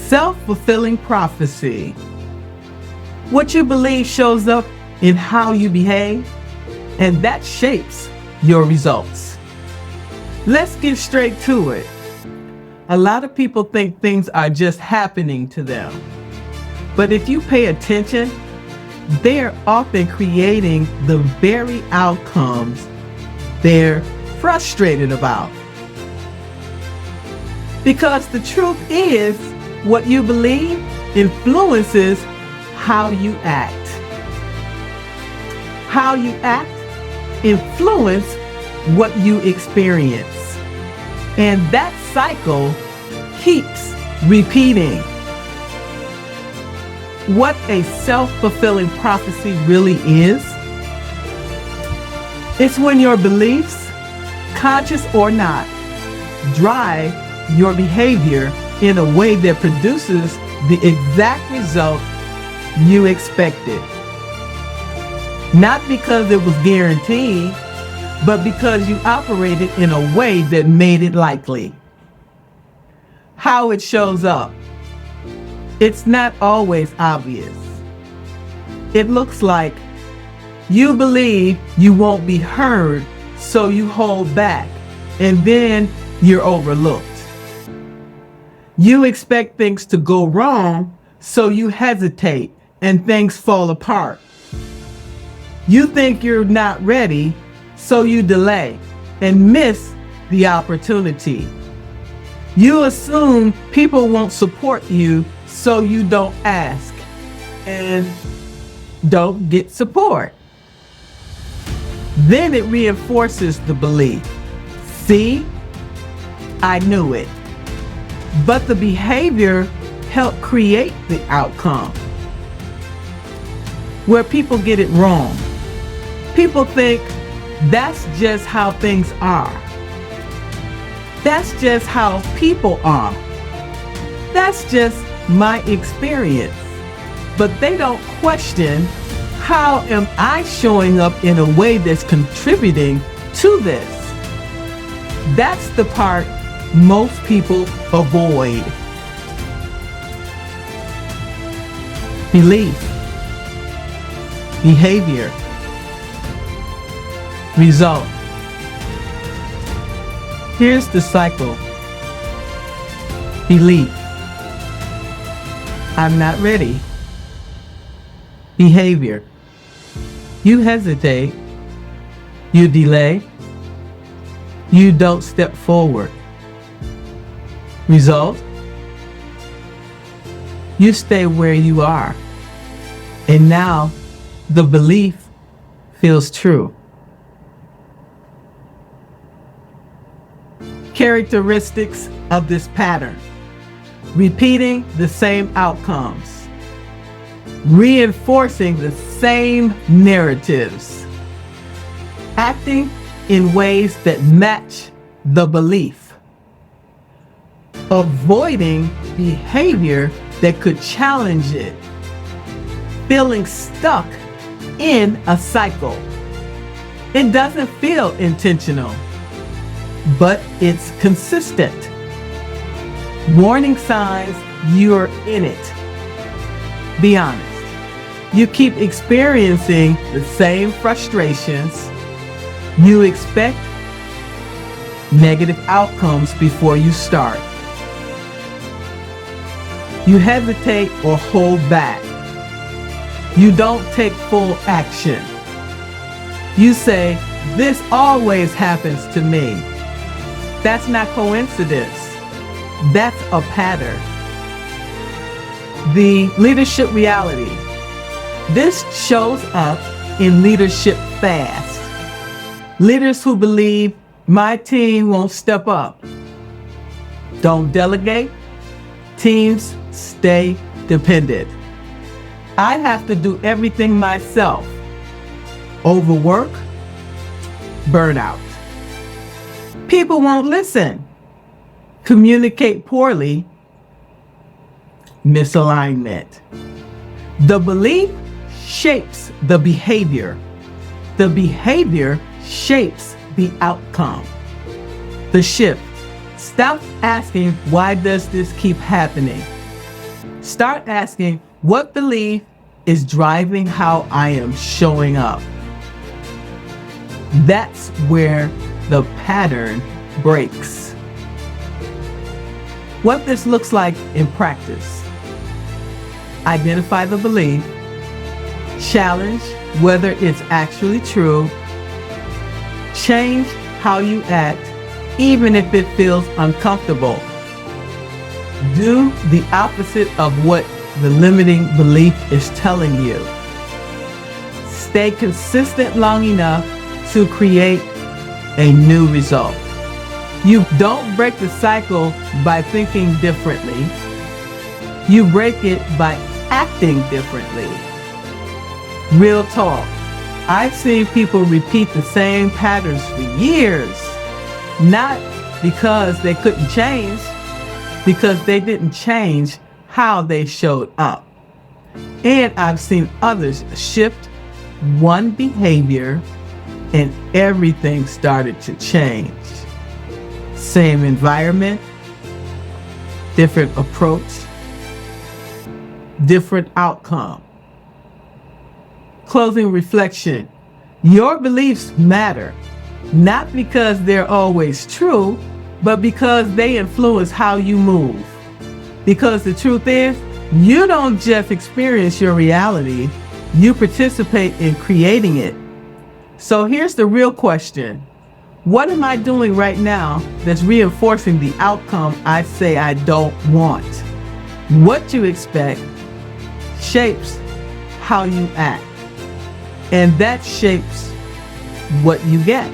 Self-fulfilling prophecy. What you believe shows up in how you behave, and that shapes your results. Let's get straight to it. A lot of people think things are just happening to them. But if you pay attention, they're often creating the very outcomes they're frustrated about. Because the truth is, what you believe influences how you act. How you act influences what you experience. And that cycle keeps repeating. What a self-fulfilling prophecy really is, it's when your beliefs, conscious or not, drive your behavior in a way that produces the exact result you expected. Not because it was guaranteed, but because you operated in a way that made it likely. How it shows up. It's not always obvious. It looks like you believe you won't be heard, so you hold back, and then you're overlooked. You expect things to go wrong, so you hesitate, and things fall apart. You think you're not ready, so you delay and miss the opportunity. You assume people won't support you, so you don't ask and don't get support. Then it reinforces the belief. See, I knew it. But the behavior helped create the outcome. Where people get it wrong. People think that's just how things are. That's just how people are. That's just my experience. But they don't question, how am I showing up in a way that's contributing to this? That's the part most people avoid. Belief, behavior, result. Here's the cycle. Belief. I'm not ready. Behavior. You hesitate. You delay. You don't step forward. Result. You stay where you are. And now the belief feels true. Characteristics of this pattern. Repeating the same outcomes. Reinforcing the same narratives. Acting in ways that match the belief. Avoiding behavior that could challenge it. Feeling stuck in a cycle. It doesn't feel intentional, but it's consistent. Warning signs you're in it. Be honest. You keep experiencing the same frustrations. You expect negative outcomes before you start. You hesitate or hold back. You don't take full action. You say, this always happens to me. That's not coincidence. That's a pattern. The leadership reality. This shows up in leadership fast. Leaders who believe my team won't step up. Don't delegate. Teams stay dependent. I have to do everything myself. Overwork, burnout. People won't listen. Communicate poorly, misalignment. The belief shapes the behavior. The behavior shapes the outcome. The shift. Stop asking, why does this keep happening? Start asking, what belief is driving how I am showing up? That's where the pattern breaks. What this looks like in practice: identify the belief, challenge whether it's actually true, change how you act even if it feels uncomfortable. Do the opposite of what the limiting belief is telling you. Stay consistent long enough to create a new result. You don't break the cycle by thinking differently. You break it by acting differently. Real talk. I've seen people repeat the same patterns for years, not because they couldn't change, because they didn't change how they showed up. And I've seen others shift one behavior and everything started to change. Same environment, different approach, different outcome. Closing reflection. Your beliefs matter, not because they're always true, but because they influence how you move. Because the truth is, you don't just experience your reality, you participate in creating it. So here's the real question. What am I doing right now that's reinforcing the outcome I say I don't want? What you expect shapes how you act, and that shapes what you get.